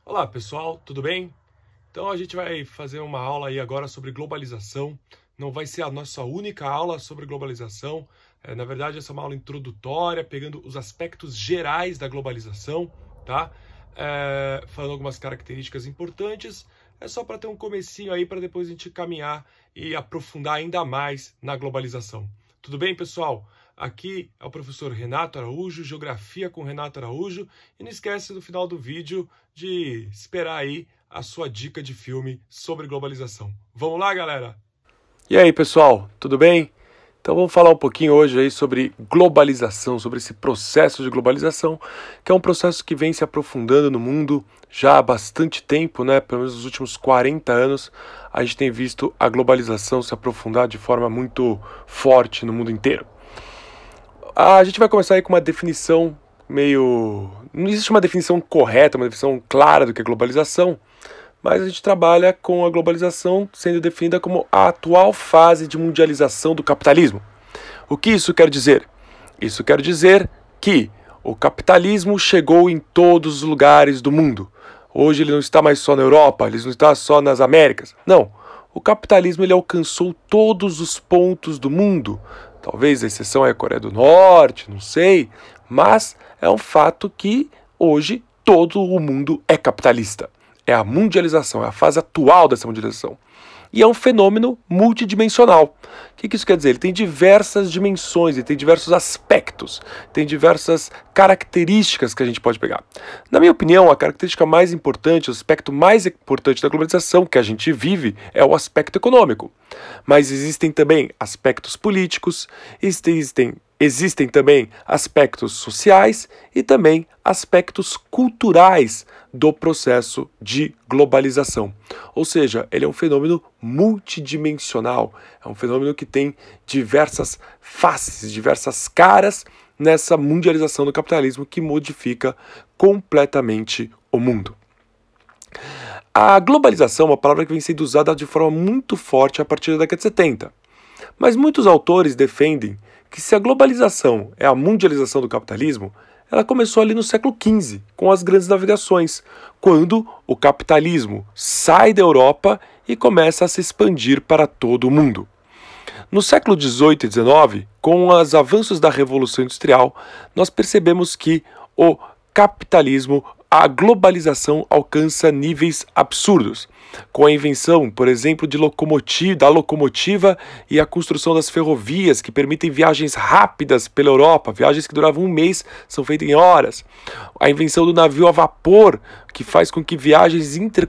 Olá pessoal, tudo bem? Então a gente vai fazer uma aula aí agora sobre globalização. Não vai ser a nossa única aula sobre globalização. Na verdade, essa é uma aula introdutória, pegando os aspectos gerais da globalização, tá? Falando algumas características importantes. É só para ter um comecinho aí para depois a gente caminhar e aprofundar ainda mais na globalização. Tudo bem, pessoal? Aqui é o professor Renato Araújo, Geografia com Renato Araújo. E não esquece no final do vídeo de esperar aí a sua dica de filme sobre globalização. Vamos lá, galera? E aí, pessoal, tudo bem? Então vamos falar um pouquinho hoje aí sobre globalização, sobre esse processo de globalização, que é um processo que vem se aprofundando no mundo já há bastante tempo, né? Pelo menos nos últimos 40 anos, a gente tem visto a globalização se aprofundar de forma muito forte no mundo inteiro. A gente vai começar aí com uma definição meio... Não existe uma definição correta, uma definição clara do que é globalização, mas a gente trabalha com a globalização sendo definida como a atual fase de mundialização do capitalismo. O que isso quer dizer? Isso quer dizer que o capitalismo chegou em todos os lugares do mundo. Hoje ele não está mais só na Europa, ele não está só nas Américas. Não, o capitalismo ele alcançou todos os pontos do mundo. Talvez a exceção é a Coreia do Norte, não sei, mas é um fato que hoje todo o mundo é capitalista. É a mundialização, é a fase atual dessa mundialização. E é um fenômeno multidimensional. O que isso quer dizer? Ele tem diversas dimensões, ele tem diversos aspectos, tem diversas características que a gente pode pegar. Na minha opinião, a característica mais importante, o aspecto mais importante da globalização que a gente vive é o aspecto econômico. Mas existem também aspectos políticos, existem também aspectos sociais e também aspectos culturais do processo de globalização. Ou seja, ele é um fenômeno multidimensional, é um fenômeno que tem diversas faces, diversas caras nessa mundialização do capitalismo que modifica completamente o mundo. A globalização é uma palavra que vem sendo usada de forma muito forte a partir da década de 70. Mas muitos autores defendem que se a globalização é a mundialização do capitalismo, ela começou ali no século XV, com as grandes navegações, quando o capitalismo sai da Europa e começa a se expandir para todo o mundo. No século XVIII e XIX, com os avanços da Revolução Industrial, nós percebemos que o capitalismo, a globalização alcança níveis absurdos. Com a invenção, por exemplo, da locomotiva e a construção das ferrovias que permitem viagens rápidas pela Europa, viagens que duravam um mês são feitas em horas. A invenção do navio a vapor, que faz com que viagens entre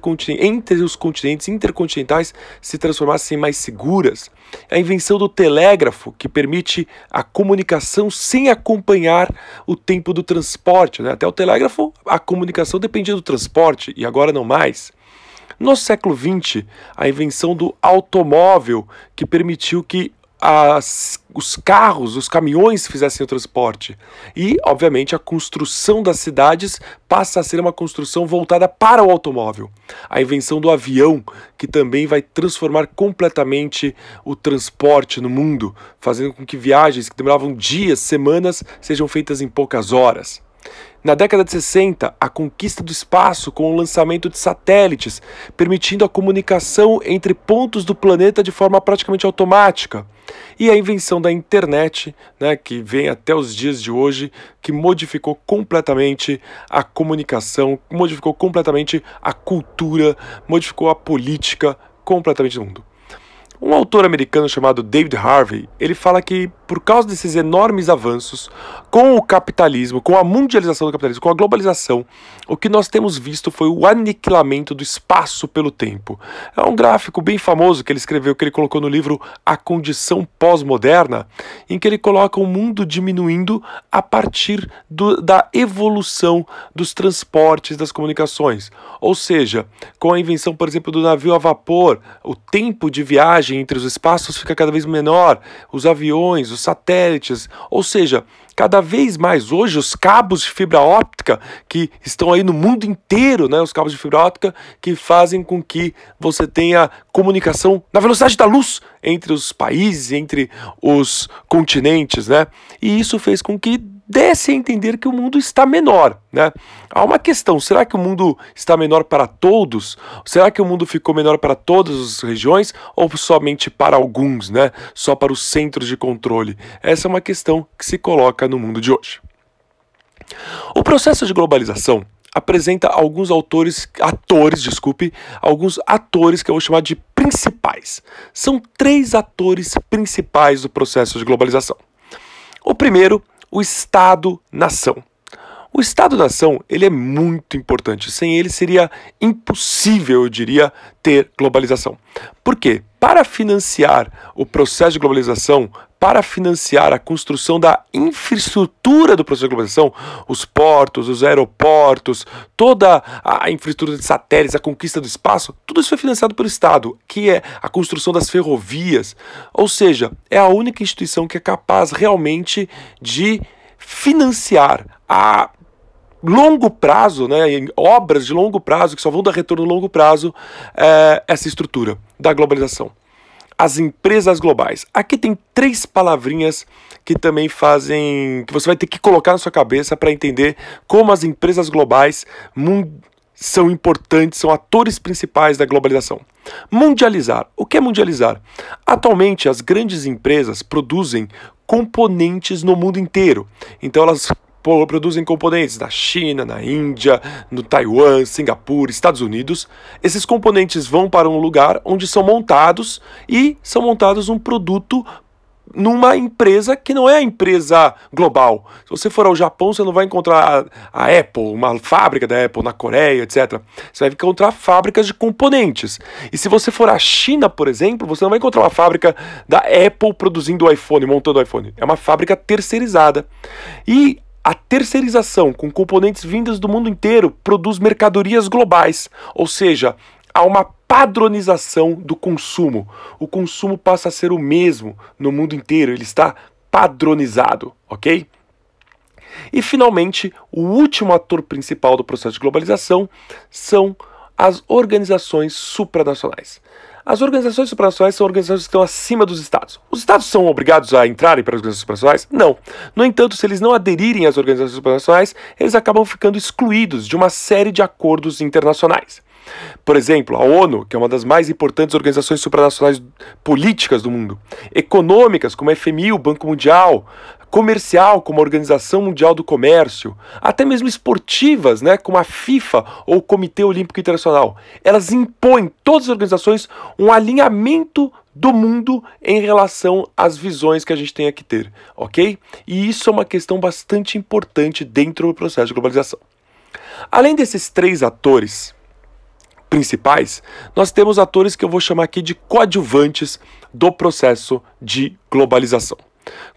os continentes intercontinentais se transformassem mais seguras. A invenção do telégrafo, que permite a comunicação sem acompanhar o tempo do transporte, né? Até o telégrafo, a comunicação dependia do transporte e agora não mais. No século XX, a invenção do automóvel, que permitiu que os carros, os caminhões fizessem o transporte. E, obviamente, a construção das cidades passa a ser uma construção voltada para o automóvel. A invenção do avião, que também vai transformar completamente o transporte no mundo, fazendo com que viagens que demoravam dias, semanas, sejam feitas em poucas horas. Na década de 60, a conquista do espaço com o lançamento de satélites, permitindo a comunicação entre pontos do planeta de forma praticamente automática. E a invenção da internet, né, que vem até os dias de hoje, que modificou completamente a comunicação, modificou completamente a cultura, modificou a política completamente do mundo. Um autor americano chamado David Harvey, ele fala que por causa desses enormes avanços com o capitalismo, com a mundialização do capitalismo, com a globalização, o que nós temos visto foi o aniquilamento do espaço pelo tempo. É um gráfico bem famoso que ele escreveu, que ele colocou no livro A Condição Pós-Moderna, em que ele coloca o mundo diminuindo a partir da evolução dos transportes, das comunicações. Ou seja, com a invenção, por exemplo, do navio a vapor, o tempo de viagem entre os espaços fica cada vez menor, os aviões, os satélites, ou seja, cada vez mais hoje os cabos de fibra óptica que estão aí no mundo inteiro, né, os cabos de fibra óptica que fazem com que você tenha comunicação na velocidade da luz entre os países, entre os continentes, né? E isso fez com que desse a entender que o mundo está menor, né? Há uma questão, será que o mundo está menor para todos? Será que o mundo ficou menor para todas as regiões ou somente para alguns, né? Só para os centros de controle? Essa é uma questão que se coloca no mundo de hoje. O processo de globalização apresenta alguns alguns atores que eu vou chamar de principais. São 3 atores principais do processo de globalização. O primeiro, o Estado-nação. O Estado-nação, ele é muito importante. Sem ele seria impossível, eu diria, ter globalização. Por quê? Para financiar o processo de globalização, para financiar a construção da infraestrutura do processo de globalização, os portos, os aeroportos, toda a infraestrutura de satélites, a conquista do espaço, tudo isso foi financiado pelo Estado, que é a construção das ferrovias. Ou seja, é a única instituição que é capaz realmente de financiar a longo prazo, né, em obras de longo prazo, que só vão dar retorno a longo prazo, essa estrutura da globalização. As empresas globais. Aqui tem 3 palavrinhas que também fazem, que você vai ter que colocar na sua cabeça para entender como as empresas globais são importantes, são atores principais da globalização. Mundializar. O que é mundializar? Atualmente, as grandes empresas produzem componentes no mundo inteiro. Então, elas produzem componentes na China, na Índia, no Taiwan, Singapura, Estados Unidos. Esses componentes vão para um lugar onde são montados um produto numa empresa que não é a empresa global. Se você for ao Japão, você não vai encontrar a Apple, uma fábrica da Apple na Coreia, etc. Você vai encontrar fábricas de componentes. E se você for à China, por exemplo, você não vai encontrar uma fábrica da Apple produzindo o iPhone, montando o iPhone. É uma fábrica terceirizada. E a terceirização com componentes vindas do mundo inteiro produz mercadorias globais, ou seja, há uma padronização do consumo. O consumo passa a ser o mesmo no mundo inteiro, ele está padronizado, ok? E finalmente, o último ator principal do processo de globalização são as organizações supranacionais. As organizações supranacionais são organizações que estão acima dos Estados. Os Estados são obrigados a entrarem para as organizações supranacionais? Não. No entanto, se eles não aderirem às organizações supranacionais, eles acabam ficando excluídos de uma série de acordos internacionais. Por exemplo, a ONU, que é uma das mais importantes organizações supranacionais políticas do mundo, econômicas, como a FMI, o Banco Mundial, comercial, como a Organização Mundial do Comércio, até mesmo esportivas, né, como a FIFA ou o Comitê Olímpico Internacional. Elas impõem, todas as organizações, um alinhamento do mundo em relação às visões que a gente tem que ter, ok? E isso é uma questão bastante importante dentro do processo de globalização. Além desses 3 atores principais, nós temos atores que eu vou chamar aqui de coadjuvantes do processo de globalização.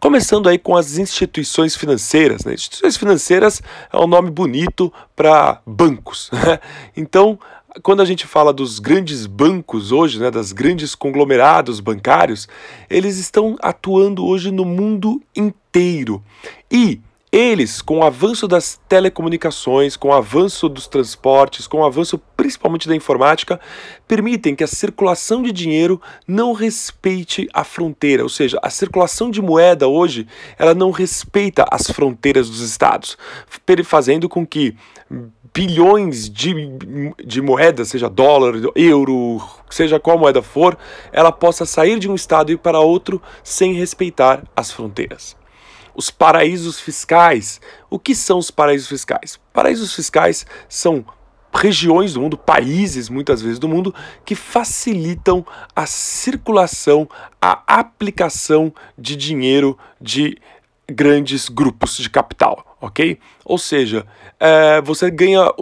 Começando aí com as instituições financeiras, né? Instituições financeiras é um nome bonito para bancos, né? Então, quando a gente fala dos grandes bancos hoje, né, das grandes conglomerados bancários, eles estão atuando hoje no mundo inteiro. E eles, com o avanço das telecomunicações, com o avanço dos transportes, com o avanço principalmente da informática, permitem que a circulação de dinheiro não respeite a fronteira, ou seja, a circulação de moeda hoje, ela não respeita as fronteiras dos estados, fazendo com que bilhões de moedas, seja dólar, euro, seja qual moeda for, ela possa sair de um estado e ir para outro sem respeitar as fronteiras. Os paraísos fiscais. O que são os paraísos fiscais? Paraísos fiscais são regiões do mundo, países muitas vezes do mundo, que facilitam a circulação, a aplicação de dinheiro de grandes grupos de capital, ok? Ou seja, você ganha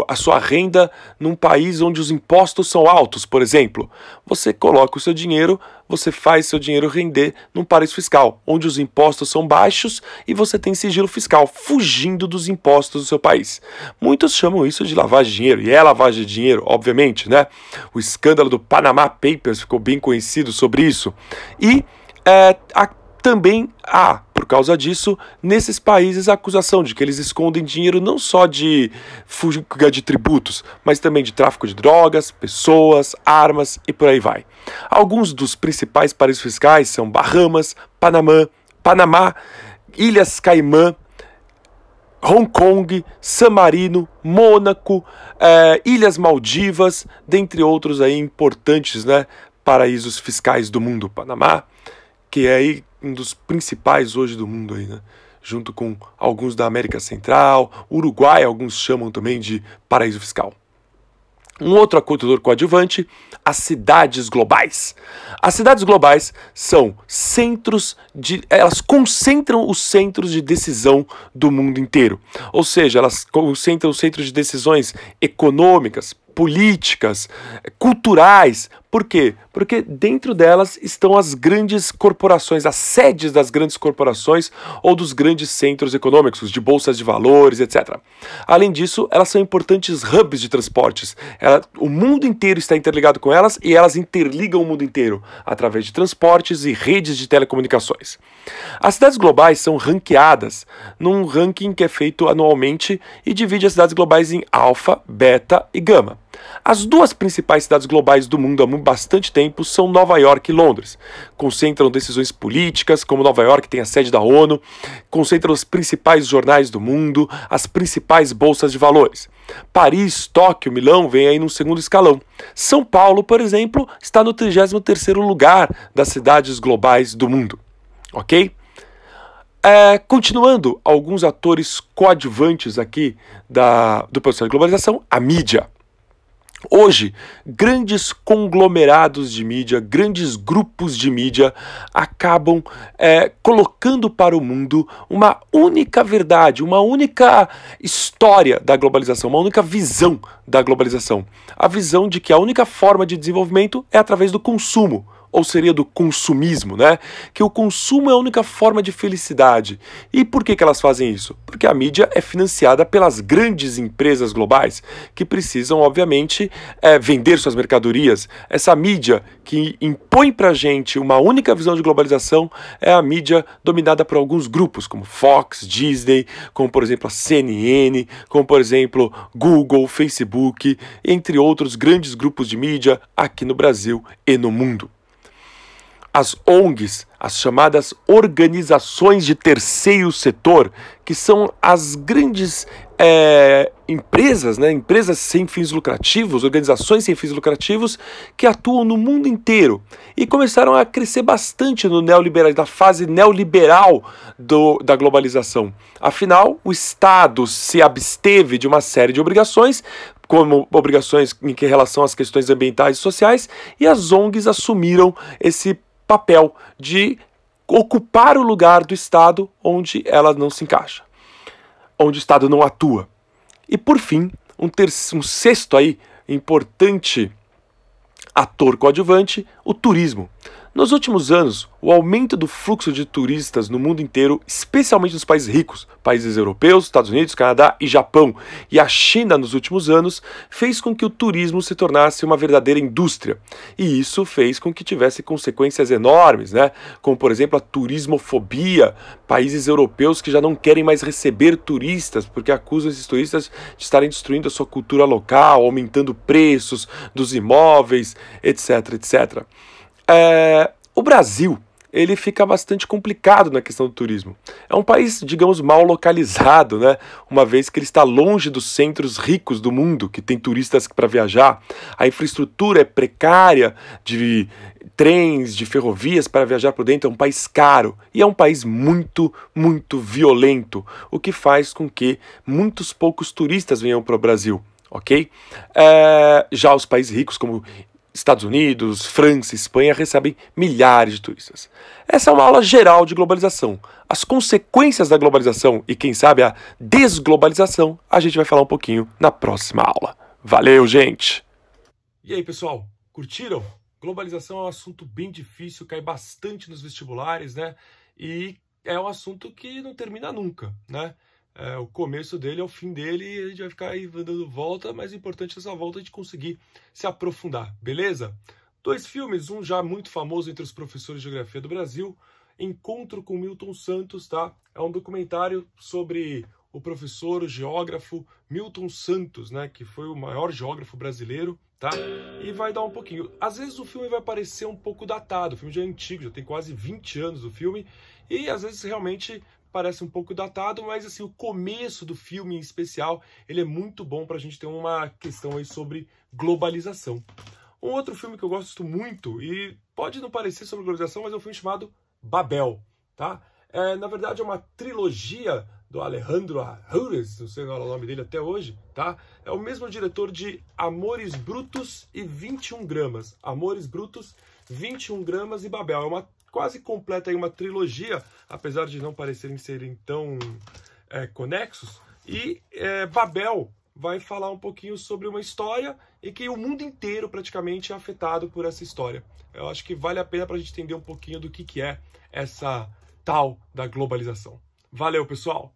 a sua renda num país onde os impostos são altos, por exemplo. Você coloca o seu dinheiro, você faz seu dinheiro render num paraíso fiscal, onde os impostos são baixos e você tem sigilo fiscal, fugindo dos impostos do seu país. Muitos chamam isso de lavagem de dinheiro, e é lavagem de dinheiro, obviamente, né? O escândalo do Panama Papers ficou bem conhecido sobre isso. E também há, por causa disso, nesses países a acusação de que eles escondem dinheiro não só de fuga de tributos, mas também de tráfico de drogas, pessoas, armas e por aí vai. Alguns dos principais paraísos fiscais são Bahamas, Panamá, Ilhas Caimã, Hong Kong, San Marino, Mônaco, Ilhas Maldivas, dentre outros aí importantes, né, paraísos fiscais do mundo. Panamá, que é aí um dos principais hoje do mundo aí, né? Junto com alguns da América Central, Uruguai, alguns chamam também de paraíso fiscal. Um outro ator coadjuvante, as cidades globais. As cidades globais são elas concentram os centros de decisão do mundo inteiro. Ou seja, elas concentram os centros de decisões econômicas, políticas, culturais. Por quê? Porque dentro delas estão as grandes corporações, as sedes das grandes corporações ou dos grandes centros econômicos, de bolsas de valores, etc. Além disso, elas são importantes hubs de transportes. O mundo inteiro está interligado com elas e elas interligam o mundo inteiro através de transportes e redes de telecomunicações. As cidades globais são ranqueadas num ranking que é feito anualmente e divide as cidades globais em alfa, beta e gama. As duas principais cidades globais do mundo há bastante tempo são Nova York e Londres. Concentram decisões políticas, como Nova York tem a sede da ONU, concentram os principais jornais do mundo, as principais bolsas de valores. Paris, Tóquio, Milão vêm aí no segundo escalão. São Paulo, por exemplo, está no 33º lugar das cidades globais do mundo. Ok? Continuando, alguns atores coadjuvantes aqui do processo de globalização, a mídia. Hoje, grandes conglomerados de mídia, grandes grupos de mídia acabam colocando para o mundo uma única verdade, uma única história da globalização, uma única visão da globalização. A visão de que a única forma de desenvolvimento é através do consumo. Ou seria do consumismo, né? Que o consumo é a única forma de felicidade. E por que elas fazem isso? Porque a mídia é financiada pelas grandes empresas globais que precisam, obviamente, vender suas mercadorias. Essa mídia que impõe pra gente uma única visão de globalização é a mídia dominada por alguns grupos, como Fox, Disney, como, por exemplo, a CNN, como, por exemplo, Google, Facebook, entre outros grandes grupos de mídia aqui no Brasil e no mundo. As ONGs, as chamadas organizações de terceiro setor, que são as grandes empresas, né, empresas sem fins lucrativos, organizações sem fins lucrativos, que atuam no mundo inteiro e começaram a crescer bastante na fase neoliberal da globalização. Afinal, o Estado se absteve de uma série de obrigações, como obrigações em relação às questões ambientais e sociais, e as ONGs assumiram esse papel de ocupar o lugar do Estado onde ela não se encaixa, onde o Estado não atua. E por fim, um sexto aí importante ator coadjuvante, o turismo. Nos últimos anos, o aumento do fluxo de turistas no mundo inteiro, especialmente nos países ricos, países europeus, Estados Unidos, Canadá e Japão, e a China nos últimos anos, fez com que o turismo se tornasse uma verdadeira indústria. E isso fez com que tivesse consequências enormes, né? Como, por exemplo, a turismofobia, países europeus que já não querem mais receber turistas, porque acusam esses turistas de estarem destruindo a sua cultura local, aumentando preços dos imóveis, etc, etc. O Brasil, ele fica bastante complicado na questão do turismo. É um país, digamos, mal localizado, né? Uma vez que ele está longe dos centros ricos do mundo, que tem turistas para viajar. A infraestrutura é precária, de trens, de ferrovias para viajar por dentro. É um país caro e é um país muito, muito violento, o que faz com que muitos poucos turistas venham para o Brasil, ok? Já os países ricos, como Estados Unidos, França, Espanha recebem milhares de turistas. Essa é uma aula geral de globalização. As consequências da globalização e, quem sabe, a desglobalização, a gente vai falar um pouquinho na próxima aula. Valeu, gente! E aí, pessoal, curtiram? Globalização é um assunto bem difícil, cai bastante nos vestibulares, né? E é um assunto que não termina nunca, né? O começo dele é o fim dele e a gente vai ficar aí dando volta, mas o importante é essa volta a gente conseguir se aprofundar, beleza? 2 filmes, um já muito famoso entre os professores de geografia do Brasil, Encontro com Milton Santos, tá? É um documentário sobre o professor, o geógrafo Milton Santos, né? Que foi o maior geógrafo brasileiro, tá? E vai dar um pouquinho. Às vezes o filme vai parecer um pouco datado, o filme já é antigo, já tem quase 20 anos o filme, e às vezes realmente parece um pouco datado, mas assim, o começo do filme em especial, ele é muito bom para a gente ter uma questão aí sobre globalização. Um outro filme que eu gosto muito, e pode não parecer sobre globalização, mas é um filme chamado Babel, tá? Na verdade é uma trilogia do Alejandro Árrurez, não sei o nome dele até hoje, tá? É o mesmo diretor de Amores Brutos e 21 Gramas. Amores Brutos, 21 Gramas e Babel. É uma quase completa aí, uma trilogia, apesar de não parecerem serem tão conexos. E Babel vai falar um pouquinho sobre uma história em que o mundo inteiro praticamente é afetado por essa história. Eu acho que vale a pena para a gente entender um pouquinho do que é essa tal da globalização. Valeu, pessoal!